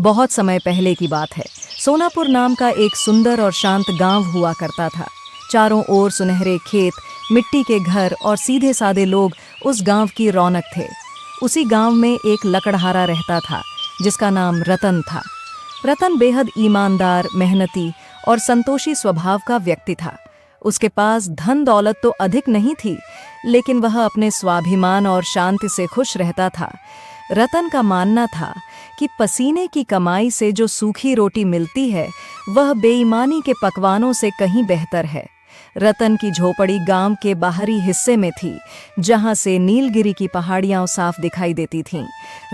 बहुत समय पहले की बात है। सोनापुर नाम का एक सुंदर और शांत गांव हुआ करता था। चारों ओर सुनहरे खेत, मिट्टी के घर और सीधे सादे लोग उस गांव की रौनक थे। उसी गांव में एक लकड़हारा रहता था जिसका नाम रतन था। रतन बेहद ईमानदार, मेहनती और संतोषी स्वभाव का व्यक्ति था। उसके पास धन दौलत तो अधिक नहीं थी, लेकिन वह अपने स्वाभिमान और शांति से खुश रहता था। रतन का मानना था कि पसीने की कमाई से जो सूखी रोटी मिलती है, वह बेईमानी के पकवानों से कहीं बेहतर है। रतन की झोपड़ी गांव के बाहरी हिस्से में थी, जहां से नीलगिरी की पहाड़ियां साफ दिखाई देती थीं।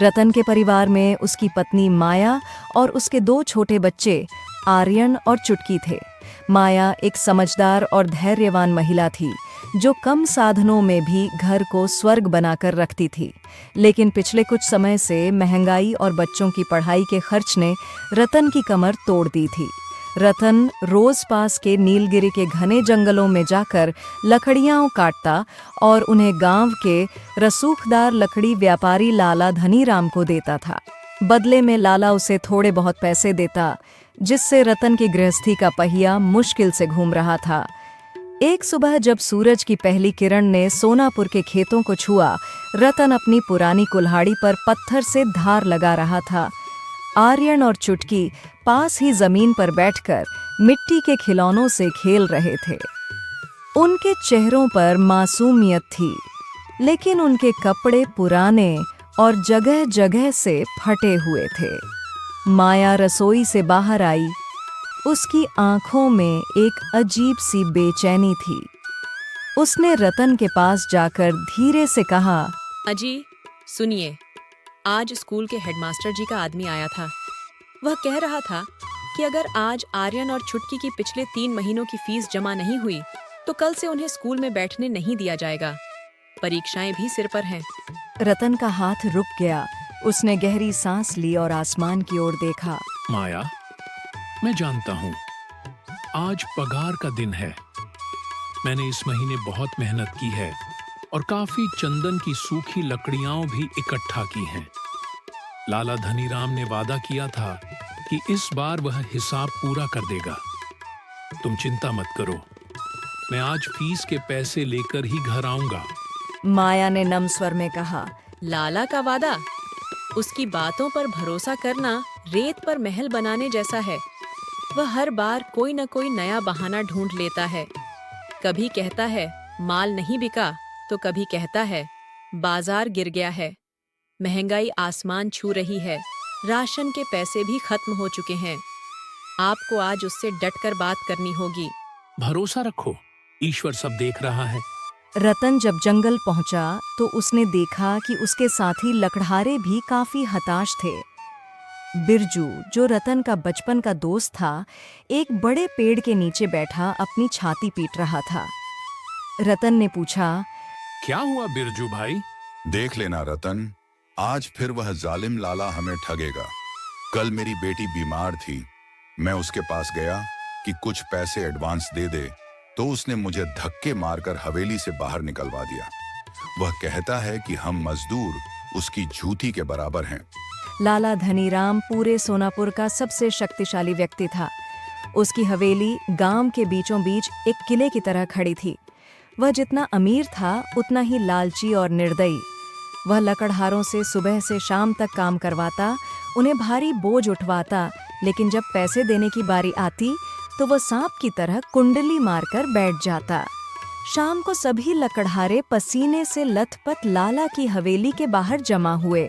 रतन के परिवार में उसकी पत्नी माया और उसके दो छोटे बच्चे आर्यन और चुटकी थे। माया एक समझदार और धैर्यवान महिला थी, जो कम साधनों में भी घर को स्वर्ग बनाकर रखती थी। लेकिन पिछले कुछ समय से महंगाई और बच्चों की पढ़ाई के खर्च ने रतन की कमर तोड़ दी थी। रतन रोज पास के नीलगिरी के घने जंगलों में जाकर लकड़ियां काटता और उन्हें गांव के रसूखदार लकड़ी व्यापारी लाला धनीराम को देता था। बदले में लाला उसे थोड़े बहुत पैसे देता, जिससे रतन की गृहस्थी का पहिया मुश्किल से घूम रहा था। एक सुबह जब सूरज की पहली किरण ने सोनापुर के खेतों को छुआ, रतन अपनी पुरानी कुल्हाड़ी पर पत्थर से धार लगा रहा था। आर्यन और चुटकी पास ही जमीन पर बैठकर मिट्टी के खिलौनों से खेल रहे थे। उनके चेहरों पर मासूमियत थी, लेकिन उनके कपड़े पुराने और जगह जगह से फटे हुए थे। माया रसोई से बाहर आई। उसकी आंखों में एक अजीब सी बेचैनी थी। उसने रतन के पास जाकर धीरे से कहा, अजी सुनिए, आज स्कूल के हेडमास्टर जी का आदमी आया था। वह कह रहा था कि अगर आज आर्यन और छुटकी की पिछले 3 महीनों की फीस जमा नहीं हुई तो कल से उन्हें स्कूल में बैठने नहीं दिया जाएगा। परीक्षाएं भी सिर पर हैं। रतन का हाथ रुक गया। उसने गहरी सांस ली और आसमान की ओर देखा। माया, मैं जानता हूँ आज पगार का दिन है। मैंने इस महीने बहुत मेहनत की है और काफी चंदन की सूखी लकड़ियां भी इकट्ठा की हैं। लाला धनीराम ने वादा किया था कि इस बार वह हिसाब पूरा कर देगा। तुम चिंता मत करो, मैं आज फीस के पैसे लेकर ही घर आऊंगा। माया ने नम स्वर में कहा, लाला का वादा? उसकी बातों पर भरोसा करना रेत पर महल बनाने जैसा है। वह हर बार कोई न कोई नया बहाना ढूंढ लेता है। कभी कहता है माल नहीं बिका, तो कभी कहता है बाजार गिर गया है, महंगाई आसमान छू रही है, राशन के पैसे भी खत्म हो चुके हैं। आपको आज उससे डटकर बात करनी होगी। भरोसा रखो, ईश्वर सब देख रहा है। रतन जब जंगल पहुंचा तो उसने देखा कि उसके साथी लकड़हारे भी काफी हताश थे। बिरजू, जो रतन का बचपन का दोस्त था, एक बड़े पेड़ के नीचे बैठा अपनी छाती पीट रहा था। रतन ने पूछा, क्या हुआ बिरजू भाई? देख लेना रतन, आज फिर वह जालिम लाला हमें ठगेगा। कल मेरी बेटी बीमार थी, मैं उसके पास गया कि कुछ पैसे एडवांस दे दे, तो उसने मुझे धक्के मारकर हवेली से बाहर निकलवा दिया। वह कहता है कि हम मजदूर उसकी झूठी के बराबर हैं। लाला धनीराम पूरे सोनापुर का सबसे शक्तिशाली व्यक्ति था। उसकी हवेली गांव के बीचों बीच एक किले की तरह खड़ी थी। वह जितना अमीर था उतना ही लालची और निर्दयी। वह लकड़हारों से सुबह से शाम तक काम करवाता, उन्हें भारी बोझ उठवाता, लेकिन जब पैसे देने की बारी आती तो वह सांप की तरह कुंडली मारकर बैठ जाता। शाम को सभी लकड़हारे पसीने से लथपथ लाला की हवेली के बाहर जमा हुए।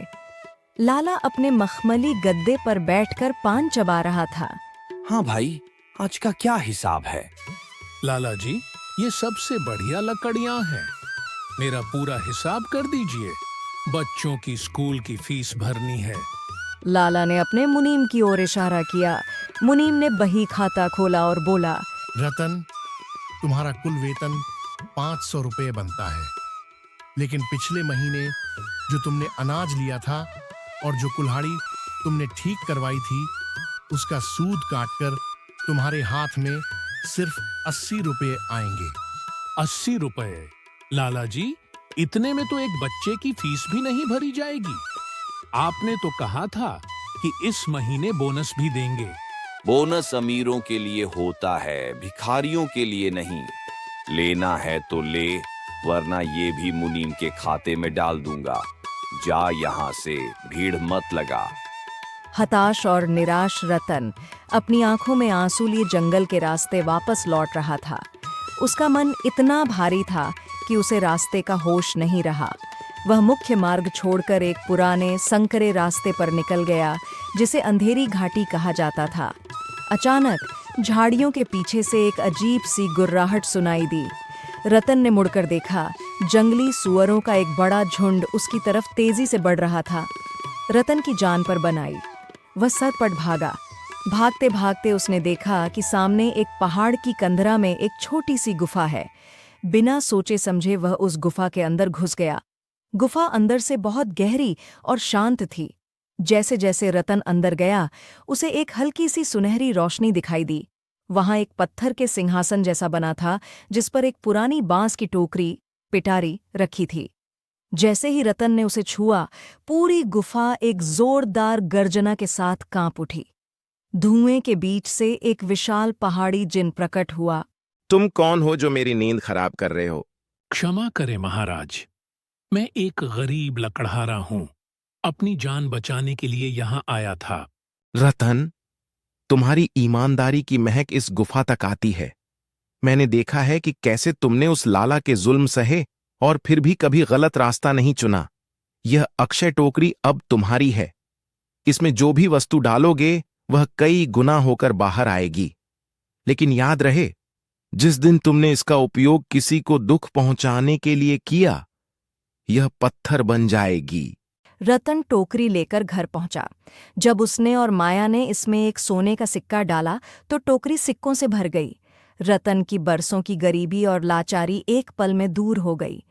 लाला अपने मखमली गद्दे पर बैठकर पान चबा रहा था। हाँ भाई, आज का क्या हिसाब है? लाला जी, ये सबसे बढ़िया लकड़ियां हैं। मेरा पूरा हिसाब कर दीजिए। बच्चों की स्कूल की फीस भरनी है। लाला ने अपने मुनीम की ओर इशारा किया। मुनीम ने बही खाता खोला और बोला, रतन, तुम्हारा कुल वेतन 500 रुपये बनता है, लेकिन पिछले महीने जो तुमने अनाज लिया था और जो कुल्हाड़ी तुमने ठीक करवाई थी, उसका सूद काटकर तुम्हारे हाथ में सिर्फ 80 रुपये आएंगे। 80 रुपए? लाला जी, इतने में तो एक बच्चे की फीस भी नहीं भरी जाएगी। आपने तो कहा था कि इस महीने बोनस भी देंगे। बोनस अमीरों के लिए होता है, भिखारियों के लिए नहीं। लेना है तो ले, वरना ये भी मुनीम के खाते में डाल दूंगा। जा यहाँ से, भीड़ मत लगा। हताश और निराश रतन अपनी आंखों में आंसू लिए जंगल के रास्ते वापस लौट रहा था। उसका मन इतना भारी था कि उसे रास्ते का होश नहीं रहा। वह मुख्य मार्ग छोड़कर एक पुराने संकरे रास्ते पर निकल गया, जिसे अंधेरी घाटी कहा जाता था। अचानक झाड़ियों के पीछे से एक अजीब सी गुर्राहट सुनाई दी। रतन ने मुड़कर देखा। जंगली सुअरों का एक बड़ा झुंड उसकी तरफ तेजी से बढ़ रहा था। रतन की जान पर बन आई। वह सरपट भागा। भागते भागते उसने देखा कि सामने एक पहाड़ की कंदरा में एक छोटी सी गुफा है। बिना सोचे समझे वह उस गुफा के अंदर घुस गया। गुफा अंदर से बहुत गहरी और शांत थी। जैसे जैसे रतन अंदर गया, उसे एक हल्की सी सुनहरी रोशनी दिखाई दी। वहां एक पत्थर के सिंहासन जैसा बना था, जिस पर एक पुरानी बांस की टोकरी, पिटारी रखी थी। जैसे ही रतन ने उसे छुआ, पूरी गुफा एक जोरदार गर्जना के साथ कांप उठी। धुएं के बीच से एक विशाल पहाड़ी जिन प्रकट हुआ। तुम कौन हो जो मेरी नींद खराब कर रहे हो? क्षमा करें महाराज, मैं एक गरीब लकड़हारा हूँ। अपनी जान बचाने के लिए यहाँ आया था। रतन, तुम्हारी ईमानदारी की महक इस गुफा तक आती है। मैंने देखा है कि कैसे तुमने उस लाला के जुल्म सहे और फिर भी कभी गलत रास्ता नहीं चुना। यह अक्षय टोकरी अब तुम्हारी है। इसमें जो भी वस्तु डालोगे वह कई गुना होकर बाहर आएगी। लेकिन याद रहे, जिस दिन तुमने इसका उपयोग किसी को दुख पहुंचाने के लिए किया, यह पत्थर बन जाएगी। रतन टोकरी लेकर घर पहुंचा। जब उसने और माया ने इसमें एक सोने का सिक्का डाला तो टोकरी सिक्कों से भर गई। रतन की बरसों की गरीबी और लाचारी एक पल में दूर हो गई।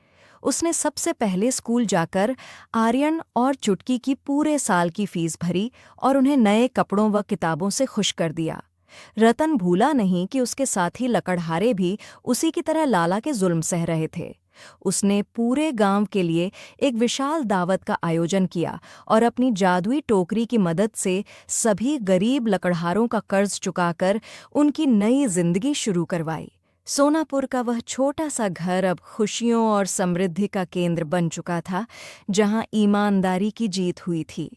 उसने सबसे पहले स्कूल जाकर आर्यन और चुटकी की पूरे साल की फीस भरी और उन्हें नए कपड़ों व किताबों से खुश कर दिया। रतन भूला नहीं कि उसके साथी लकड़हारे भी उसी की तरह लाला के जुल्म सह रहे थे। उसने पूरे गांव के लिए एक विशाल दावत का आयोजन किया और अपनी जादुई टोकरी की मदद से सभी गरीब लकड़हारों का कर्ज चुकाकर उनकी नई जिंदगी शुरू करवाई। सोनापुर का वह छोटा सा घर अब खुशियों और समृद्धि का केंद्र बन चुका था, जहां ईमानदारी की जीत हुई थी।